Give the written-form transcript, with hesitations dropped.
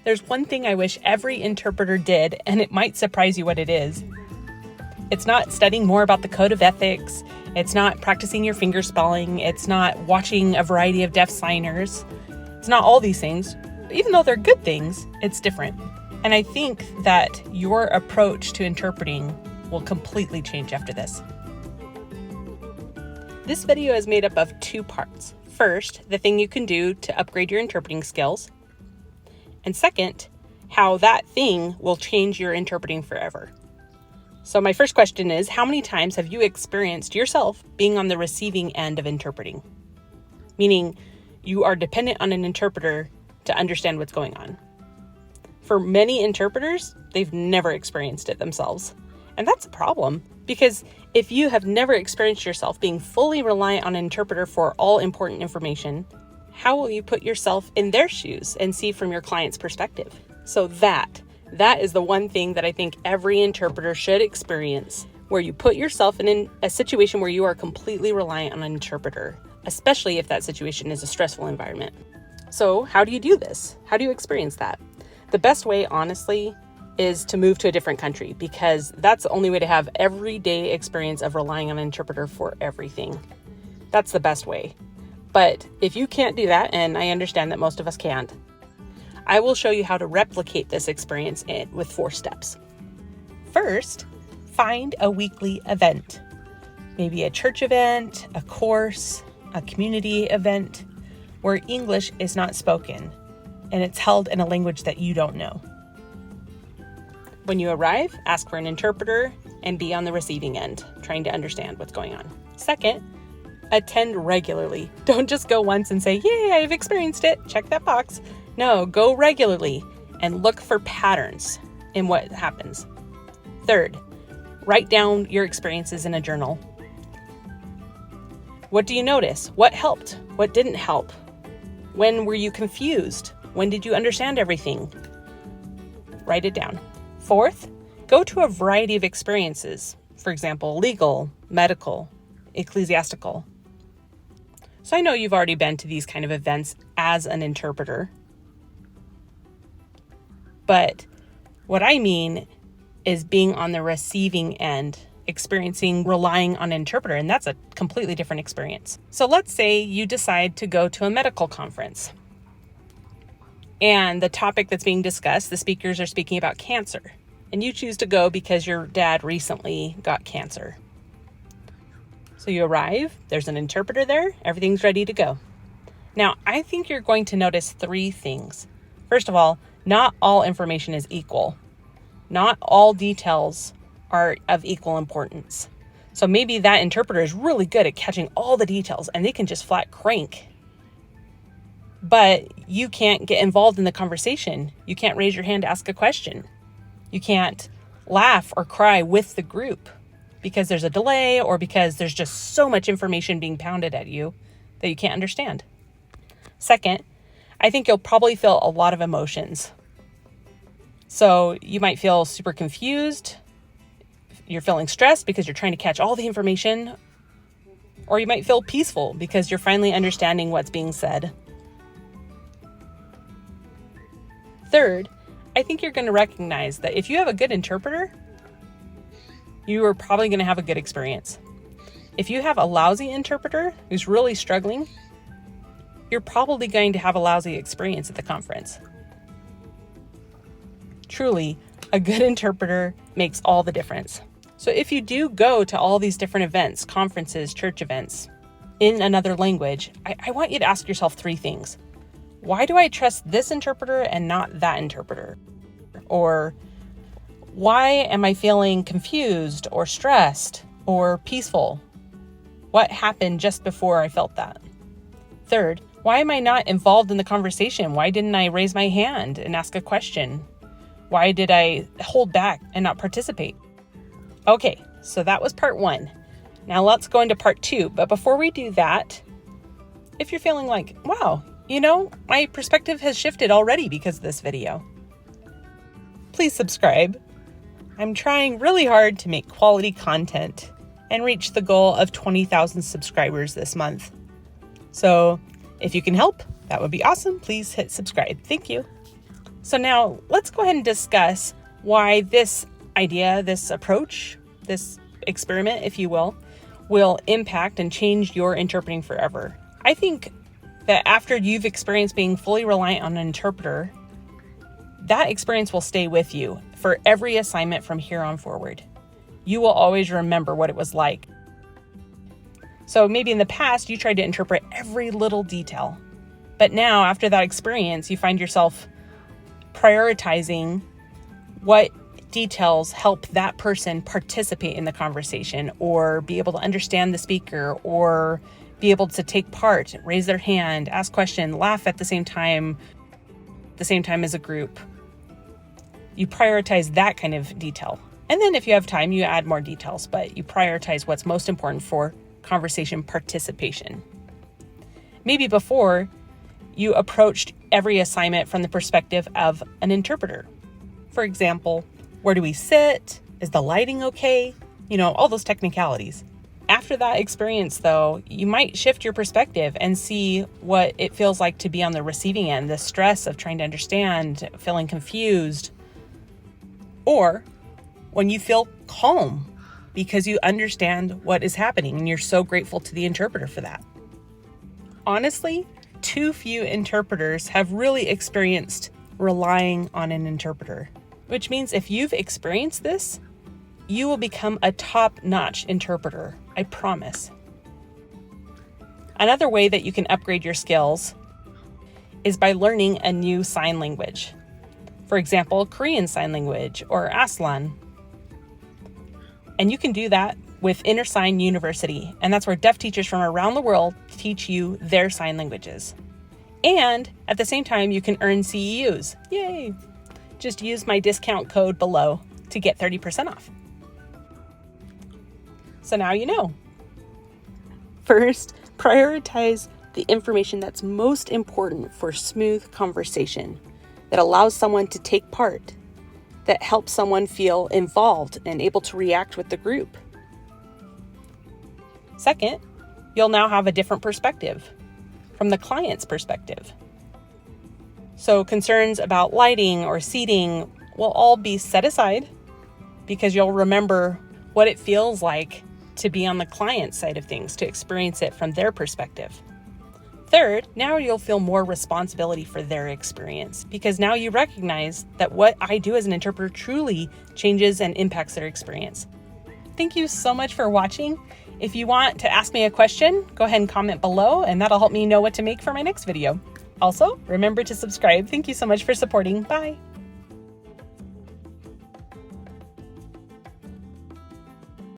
There's one thing I wish every interpreter did, and it might surprise you what it is. It's not studying more about the code of ethics. It's not practicing your finger spelling. It's not watching a variety of deaf signers. It's not all these things. Even though they're good things, it's different. And I think that your approach to interpreting will completely change after this. This video is made up of 2 parts. First, the thing you can do to upgrade your interpreting skills. And second, how that thing will change your interpreting forever. So my first question is, how many times have you experienced yourself being on the receiving end of interpreting? Meaning you are dependent on an interpreter to understand what's going on. For many interpreters, they've never experienced it themselves. And that's a problem, because if you have never experienced yourself being fully reliant on an interpreter for all important information, how will you put yourself in their shoes and see from your client's perspective? So that is the one thing that I think every interpreter should experience, where you put yourself in a situation where you are completely reliant on an interpreter, especially if that situation is a stressful environment. So how do you do this? How do you experience that? The best way, honestly, is to move to a different country, because that's the only way to have everyday experience of relying on an interpreter for everything. That's the best way. But if you can't do that, and I understand that most of us can't, I will show you how to replicate this experience with 4 steps. First, find a weekly event. Maybe a church event, a course, a community event where English is not spoken and it's held in a language that you don't know. When you arrive, ask for an interpreter and be on the receiving end, trying to understand what's going on. Second, attend regularly. Don't just go once and say, yay, I've experienced it. Check that box. No, go regularly and look for patterns in what happens. Third, write down your experiences in a journal. What do you notice? What helped? What didn't help? When were you confused? When did you understand everything? Write it down. Fourth, go to a variety of experiences. For example, legal, medical, ecclesiastical. So I know you've already been to these kind of events as an interpreter. But what I mean is being on the receiving end, experiencing relying on an interpreter, and that's a completely different experience. So let's say you decide to go to a medical conference, and the topic that's being discussed, the speakers are speaking about cancer, and you choose to go because your dad recently got cancer. So you arrive, there's an interpreter there, everything's ready to go. Now, I think you're going to notice 3 things. First of all, not all information is equal. Not all details are of equal importance. So maybe that interpreter is really good at catching all the details and they can just flat crank. But you can't get involved in the conversation. You can't raise your hand to ask a question. You can't laugh or cry with the group because there's a delay or because there's just so much information being pounded at you that you can't understand. Second, I think you'll probably feel a lot of emotions. So you might feel super confused. You're feeling stressed because you're trying to catch all the information. Or you might feel peaceful because you're finally understanding what's being said. Third, I think you're going to recognize that if you have a good interpreter, you are probably going to have a good experience. If you have a lousy interpreter who's really struggling, you're probably going to have a lousy experience at the conference. Truly, a good interpreter makes all the difference. So if you do go to all these different events, conferences, church events, in another language, I want you to ask yourself 3 things. Why do I trust this interpreter and not that interpreter? Or why am I feeling confused or stressed or peaceful? What happened just before I felt that? Third, why am I not involved in the conversation? Why didn't I raise my hand and ask a question? Why did I hold back and not participate? Okay, so that was part 1. Now let's go into part 2. But before we do that, if you're feeling like, wow, my perspective has shifted already because of this video, please subscribe. I'm trying really hard to make quality content and reach the goal of 20,000 subscribers this month. So if you can help, that would be awesome. Please hit subscribe. Thank you. So now let's go ahead and discuss why this idea, this approach, this experiment, if you will impact and change your interpreting forever. I think that after you've experienced being fully reliant on an interpreter, that experience will stay with you for every assignment from here on forward. You will always remember what it was like. So maybe in the past, you tried to interpret every little detail. But now, after that experience, you find yourself prioritizing what details help that person participate in the conversation or be able to understand the speaker or be able to take part, raise their hand, ask questions, laugh at the same time as a group. You prioritize that kind of detail. And then if you have time, you add more details, but you prioritize what's most important for conversation participation. Maybe before, you approached every assignment from the perspective of an interpreter. For example, where do we sit? Is the lighting okay? All those technicalities. After that experience, though, you might shift your perspective and see what it feels like to be on the receiving end, the stress of trying to understand, feeling confused. Or when you feel calm because you understand what is happening and you're so grateful to the interpreter for that. Honestly, too few interpreters have really experienced relying on an interpreter, which means if you've experienced this, you will become a top-notch interpreter, I promise. Another way that you can upgrade your skills is by learning a new sign language. For example, Korean Sign Language or ASL. And you can do that with InterSign University, and that's where deaf teachers from around the world teach you their sign languages. And at the same time, you can earn CEUs. Yay! Just use my discount code below to get 30% off. So now you know. First, prioritize the information that's most important for smooth conversation, that allows someone to take part, that helps someone feel involved and able to react with the group. Second, you'll now have a different perspective from the client's perspective. So concerns about lighting or seating will all be set aside because you'll remember what it feels like to be on the client's side of things, to experience it from their perspective. Third, now you'll feel more responsibility for their experience because now you recognize that what I do as an interpreter truly changes and impacts their experience. Thank you so much for watching. If you want to ask me a question, go ahead and comment below and that'll help me know what to make for my next video. Also, remember to subscribe. Thank you so much for supporting. Bye.